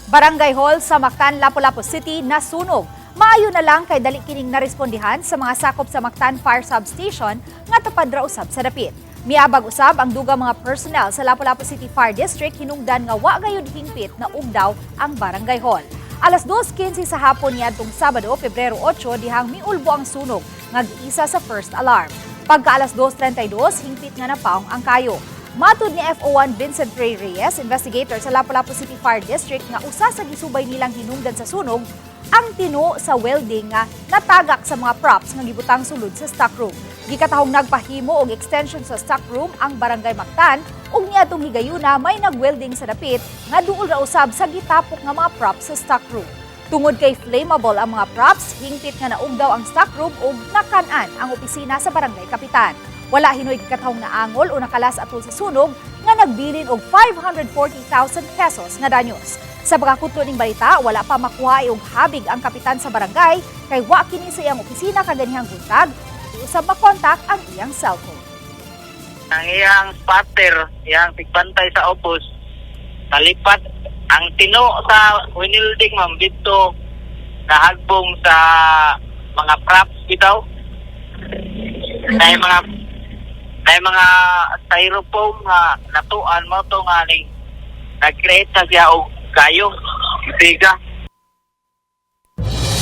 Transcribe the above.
Barangay Hall sa Mactan Lapu-Lapu City nasunog. Maayo na lang kay dali kining narespondehan sa mga sakop sa Mactan Fire Substation nga tapad ra usab sa dapit. Miabag usab ang dugang mga personnel sa Lapu-Lapu City Fire District hinungdan nga wa gayud hingpit na ugdaw ang Barangay Hall. Alas 2:15 sa hapon niadtong Sabado, Pebrero 8, dihang miulbo ang sunog nga giisa sa first alarm. Pagka alas 2:32, hingpit nga napaong ang kayo. Matud ni FO1 Vincent Ray Reyes, investigator sa Lapu-Lapu City Fire District, nga usa sa gisubay nilang hinungdan sa sunog, ang tino sa welding nga natagak sa mga props nga gibutang sulod sa stockroom. Gikatahong nagpahimo og extension sa stockroom ang Barangay Mactan ug niadtong higayuna may nagwelding sa dapit nga duol ra usab sa gitapok nga mga props sa stockroom. Tungod kay flammable ang mga props, hingpit nga naugdaw ang stockroom ug nakan-an ang opisina sa Barangay Kapitan. Wala hinooy gikatahong naangol o nakalas atol sa sunog nga nagbilin og 540,000 pesos nga danyos. Sa pagkakutlo ning balita, wala pa makuha og habig ang kapitan sa barangay kay wa kini sa iyang opisina kaganihang buntag, usab makontak ang iyang cellphone. Ang iyang spotter, iyang tigpantay sa opos, nalipat ang tino sa winilding ma'am dito nahagbong sa mga props bitaw. May mga styrofoam nga natuan mo to nga nag-create na siya og kayo, biga.